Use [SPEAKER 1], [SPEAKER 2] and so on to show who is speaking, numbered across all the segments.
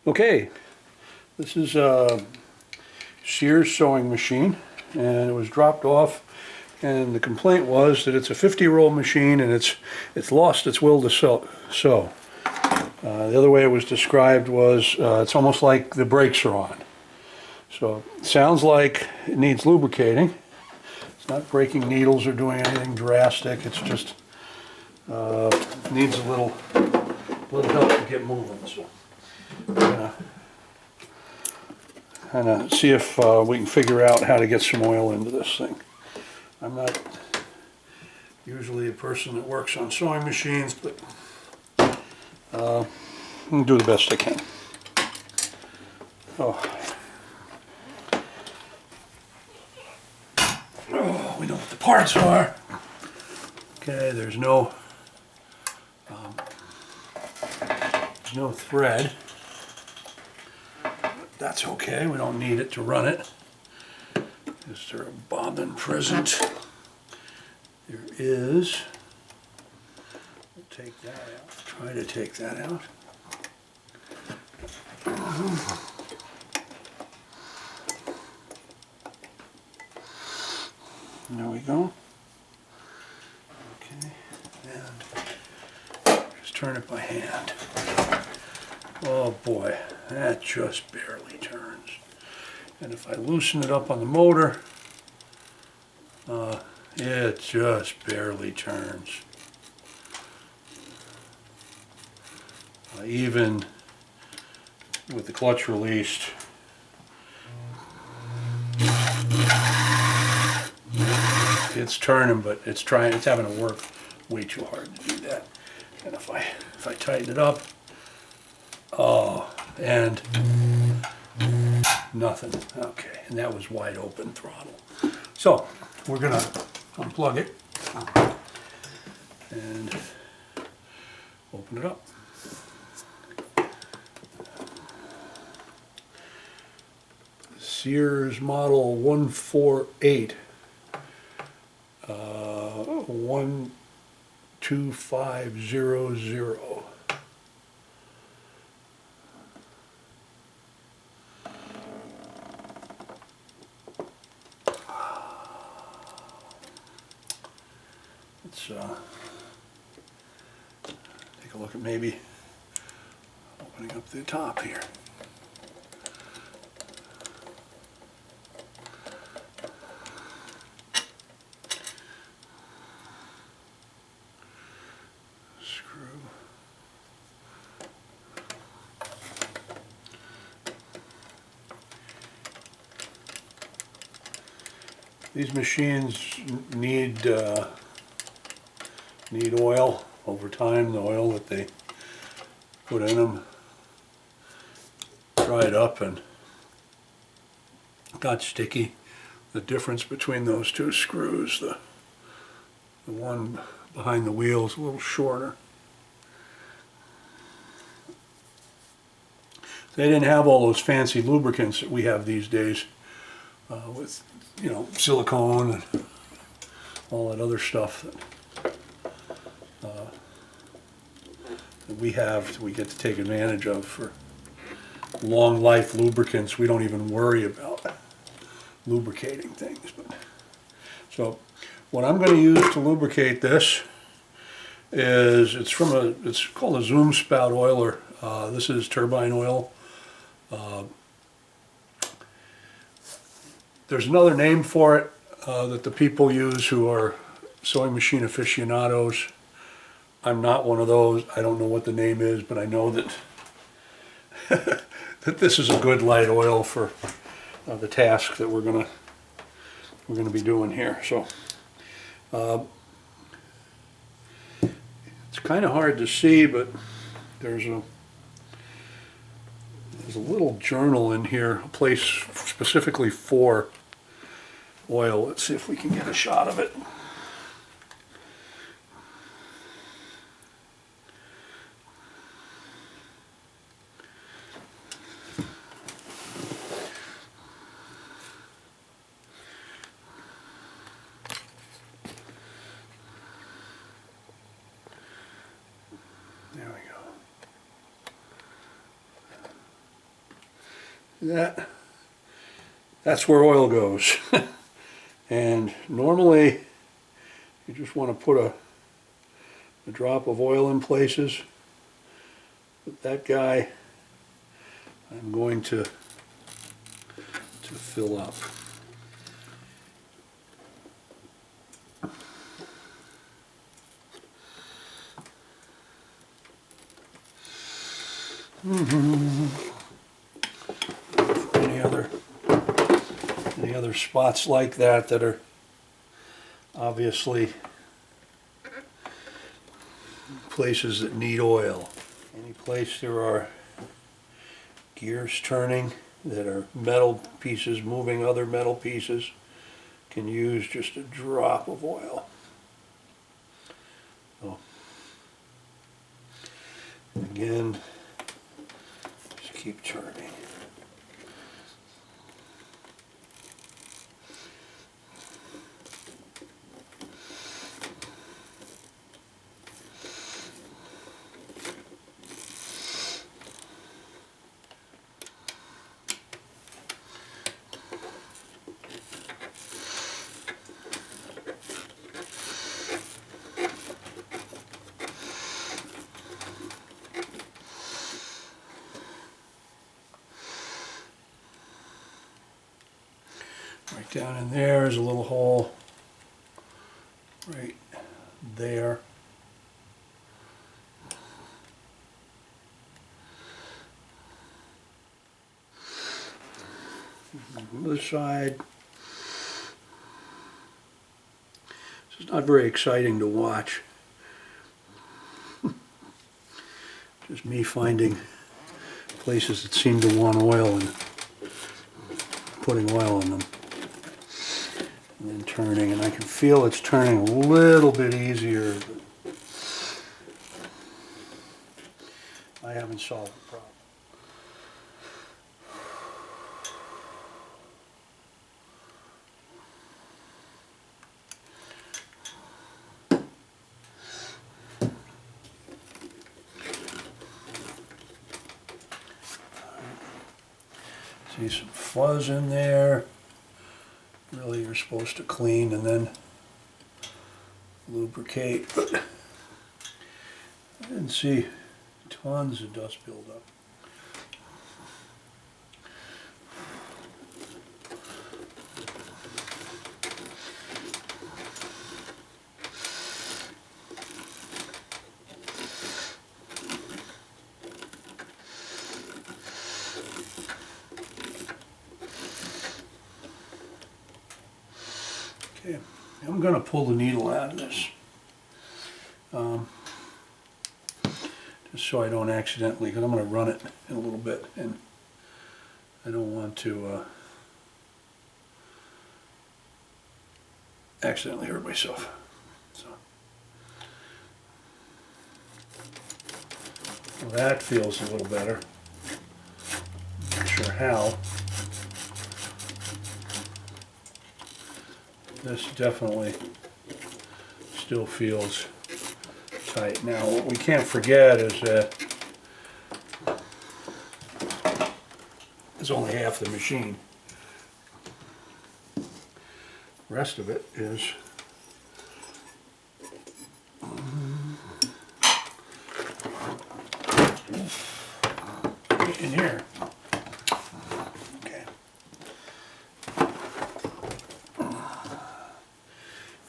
[SPEAKER 1] Okay, this is a Sears sewing machine, and it was dropped off, and the complaint was that it's a 50-year-old machine and it's lost its will to sew. The other way it was described was it's almost like the brakes are on. So it sounds like it needs lubricating. It's not breaking needles or doing anything drastic. It's just needs a little help to get moving. So I'm gonna kind of see if we can figure out how to get some oil into this thing. I'm not usually a person that works on sewing machines, but I'm gonna do the best I can. Oh, we know what the parts are. Okay, there's no thread. That's okay, we don't need it to run it. Is there a bobbin present? There is. We'll take that out. Try to take that out. There we go. Okay, and just turn it by hand. Oh boy, that just barely turns. And if I loosen it up on the motor, it just barely turns. Even with the clutch released, it's turning, but it's having to work way too hard to do that. And if I tighten it up, oh, and nothing. Okay, and that was wide open throttle. So we're gonna unplug it and open it up. Sears model 148 12500. Let's take a look at maybe opening up the top here. Screw. These machines need oil over time. The oil that they put in them dried up and got sticky. The difference between those two screws, the one behind the wheel is a little shorter. They didn't have all those fancy lubricants that we have these days with, you know, silicone and all that other stuff that we get to take advantage of for long life lubricants. We don't even worry about lubricating things. So what I'm going to use to lubricate this is it's called a zoom spout oiler. This is turbine oil. There's another name for it that the people use who are sewing machine aficionados. I'm not one of those. I don't know what the name is, but I know that that this is a good light oil for the task that we're gonna be doing here. So it's kind of hard to see, but there's a little journal in here, a place specifically for oil. Let's see if we can get a shot of it. There we go. That's where oil goes. And normally you just want to put a drop of oil in places, but that guy I'm going to fill up. Any other spots like that are obviously places that need oil. Any place there are gears turning that are metal pieces moving other metal pieces can use just a drop of oil. So, again, just keep turning. Right down in there is a little hole right there. On the other side, this is not very exciting to watch. Just me finding places that seem to want oil and putting oil in them. And then turning, and I can feel it's turning a little bit easier, but I haven't solved the problem. See some fuzz in there. Really, you're supposed to clean and then lubricate, but I didn't see tons of dust buildup. Okay, I'm going to pull the needle out of this, just so I don't accidentally, because I'm going to run it in a little bit, and I don't want to accidentally hurt myself. So well, that feels a little better. Not sure how. This definitely still feels tight. Now, what we can't forget is that it's only half the machine. The rest of it is in here.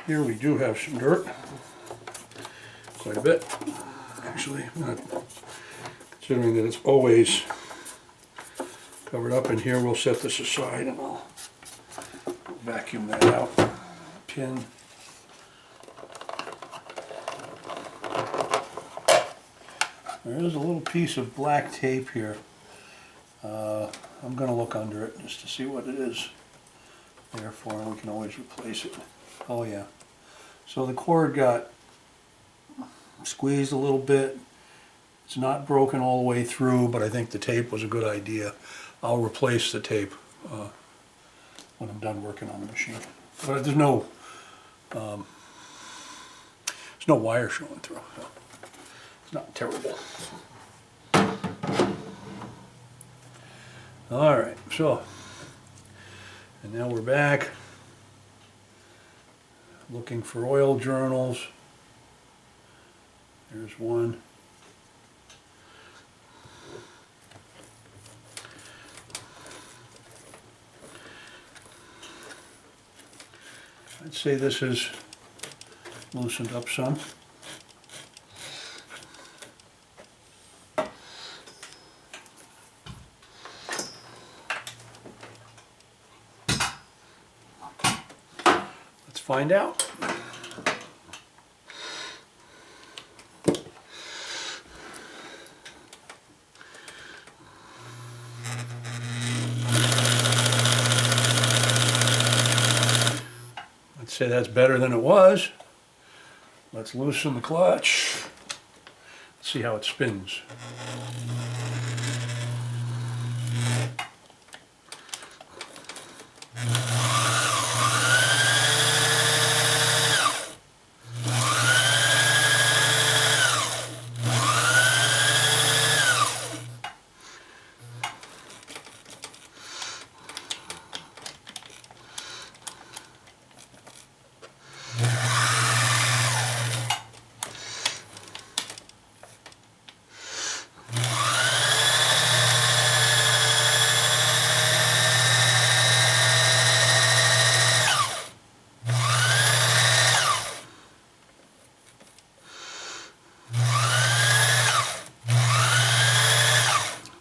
[SPEAKER 1] Here we do have some dirt, quite a bit, actually, considering that it's always covered up. In here we'll set this aside and I'll vacuum that out. Pin. There is a little piece of black tape here. I'm going to look under it just to see what it is there for, and we can always replace it. Oh yeah. So the cord got squeezed a little bit. It's not broken all the way through, but I think the tape was a good idea. I'll replace the tape when I'm done working on the machine. But there's no wire showing through, so it's not terrible. All right, so, and now we're back looking for oil journals. There's one. I'd say this is loosened up some. Let's find out. I'd say that's better than it was. Let's loosen the clutch. Let's see how it spins.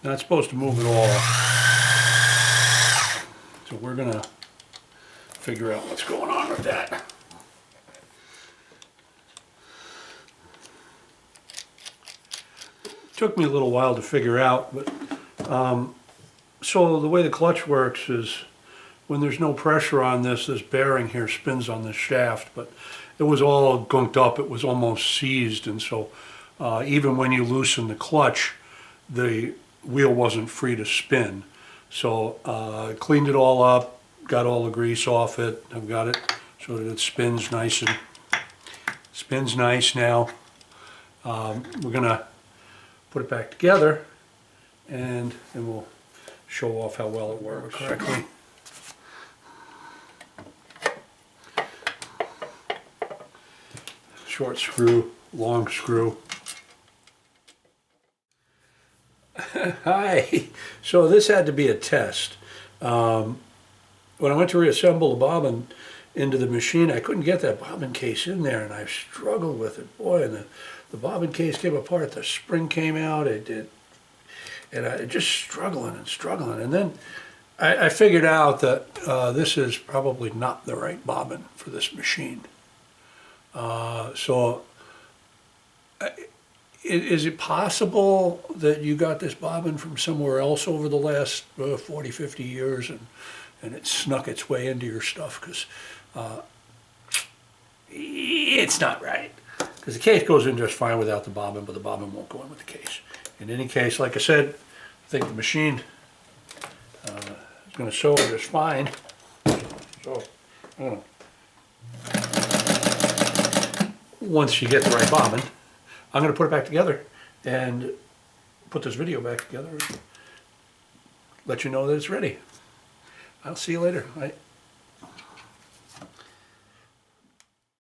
[SPEAKER 1] Not supposed to move at all. So we're gonna figure out what's going on with that. Took me a little while to figure out, but so the way the clutch works is when there's no pressure on this bearing here spins on this shaft, but it was all gunked up, it was almost seized, and so even when you loosen the clutch, the wheel wasn't free to spin. So cleaned it all up, got all the grease off it. I've got it so that it spins nice and spins nice now. We're gonna put it back together and then we'll show off how well it works correctly. Short screw, long screw. Hi. So this had to be a test. When I went to reassemble the bobbin into the machine, I couldn't get that bobbin case in there, and I struggled with it. Boy, and the bobbin case came apart, the spring came out, it did, and I just struggling and struggling. And then I figured out that this is probably not the right bobbin for this machine. Is it possible that you got this bobbin from somewhere else over the last 40, 50 years and it snuck its way into your stuff? Because it's not right. Because the case goes in just fine without the bobbin, but the bobbin won't go in with the case. In any case, like I said, I think the machine is going to sew just fine. So, once you get the right bobbin, I'm going to put it back together and put this video back together and let you know that it's ready. I'll see you later. Bye.